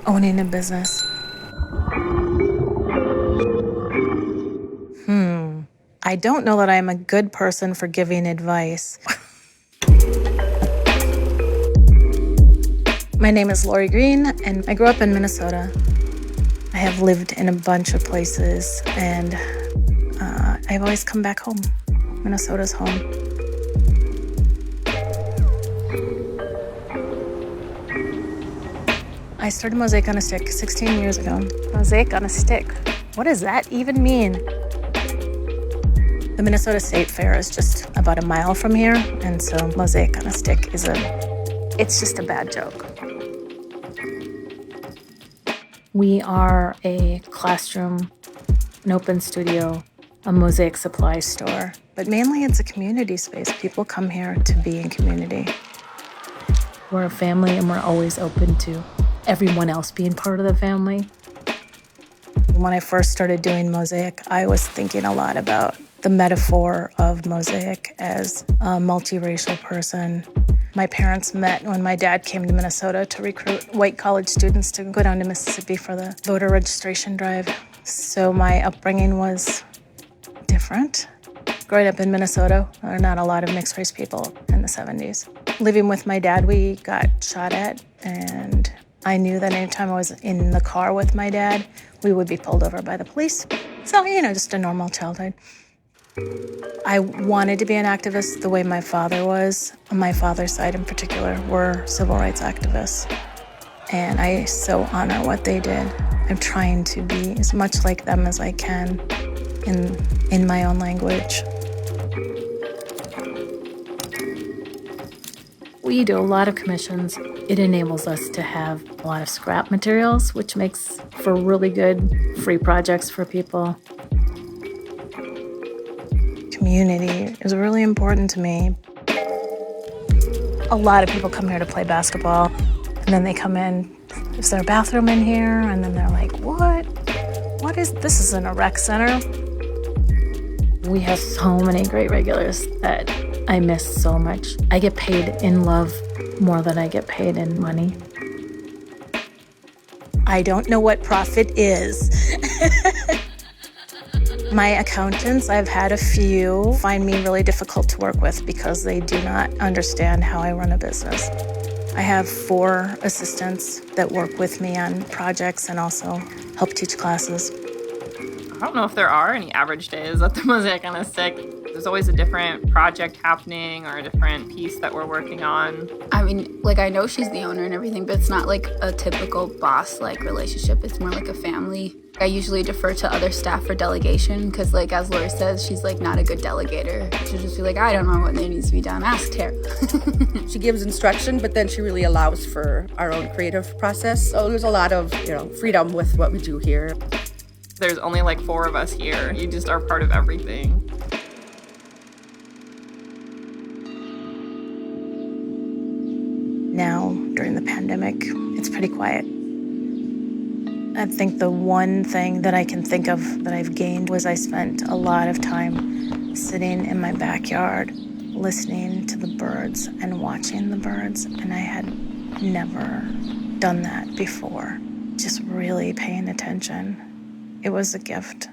Owning a business. I don't know that I'm a good person for giving advice. My name is Lori Green, and I grew up in Minnesota. I have lived in a bunch of places, and I've always come back home. Minnesota's home. I started Mosaic on a Stick 16 years ago. Mosaic on a Stick. What does that even mean? The Minnesota State Fair is just about a mile from here, and so Mosaic on a Stick it's just a bad joke. We are a classroom, an open studio, a Mosaic supply store, but mainly it's a community space. People come here to be in community. We're a family, and we're always open to everyone else being part of the family. When I first started doing Mosaic, I was thinking a lot about the metaphor of Mosaic as a multiracial person. My parents met when my dad came to Minnesota to recruit white college students to go down to Mississippi for the voter registration drive. So my upbringing was different. Growing up in Minnesota, there are not a lot of mixed race people in the 70s. Living with my dad, we got shot at, and I knew that anytime I was in the car with my dad, we would be pulled over by the police. So, just a normal childhood. I wanted to be an activist the way my father was. On my father's side in particular were civil rights activists. And I so honor what they did. I'm trying to be as much like them as I can in my own language. We do a lot of commissions. It enables us to have a lot of scrap materials, which makes for really good free projects for people. Community is really important to me. A lot of people come here to play basketball, and then they come in, is there a bathroom in here? And then they're like, what is, this isn't a rec center. We have so many great regulars that I miss so much. I get paid in love more than I get paid in money. I don't know what profit is. My accountants, I've had a few, find me really difficult to work with because they do not understand how I run a business. I have 4 assistants that work with me on projects and also help teach classes. I don't know if there are any average days at the Mosaic on a Stick. There's always a different project happening or a different piece that we're working on. I mean, I know she's the owner and everything, but it's not like a typical boss-like relationship. It's more like a family. I usually defer to other staff for delegation because, as Laura says, she's, not a good delegator. She'll just be like, I don't know what needs to be done. Ask Tara. She gives instruction, but then she really allows for our own creative process. So there's a lot of, freedom with what we do here. There's only 4 of us here. You just are part of everything. Now, during the pandemic, it's pretty quiet. I think the one thing that I can think of that I've gained was I spent a lot of time sitting in my backyard, listening to the birds and watching the birds, and I had never done that before. Just really paying attention. It was a gift.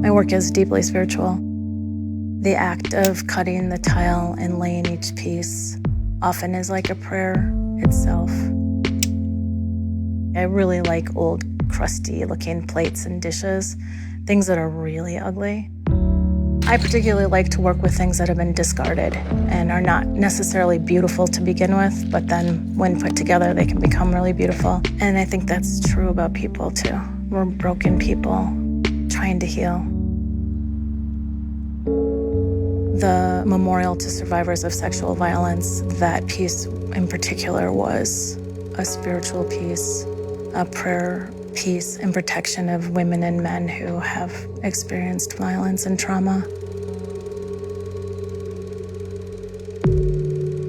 My work is deeply spiritual. The act of cutting the tile and laying each piece often is like a prayer itself. I really like old, crusty-looking plates and dishes, things that are really ugly. I particularly like to work with things that have been discarded and are not necessarily beautiful to begin with, but then when put together, they can become really beautiful. And I think that's true about people, too. We're broken people trying to heal. The memorial to survivors of sexual violence, that piece in particular was a spiritual piece, a prayer piece in protection of women and men who have experienced violence and trauma.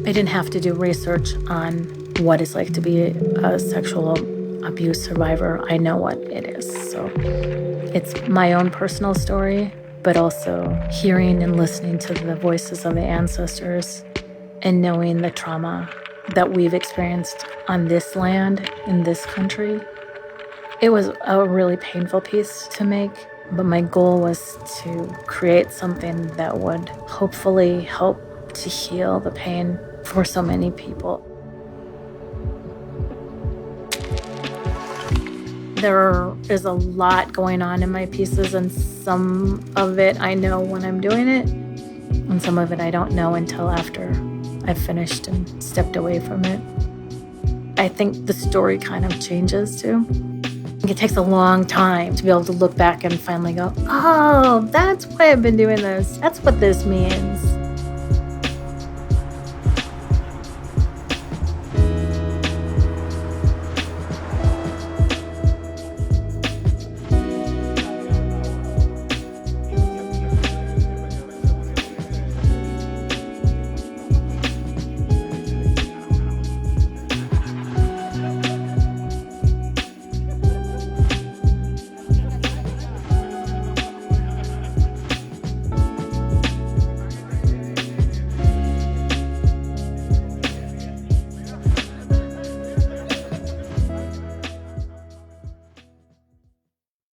I didn't have to do research on what it's like to be a sexual abuse survivor. I know what it is. So it's my own personal story, but also hearing and listening to the voices of the ancestors and knowing the trauma that we've experienced on this land, in this country. It was a really painful piece to make, but my goal was to create something that would hopefully help to heal the pain for so many people. There is a lot going on in my pieces, and some of it I know when I'm doing it, and some of it I don't know until after I've finished and stepped away from it. I think the story kind of changes too. It takes a long time to be able to look back and finally go, oh, that's why I've been doing this. That's what this means.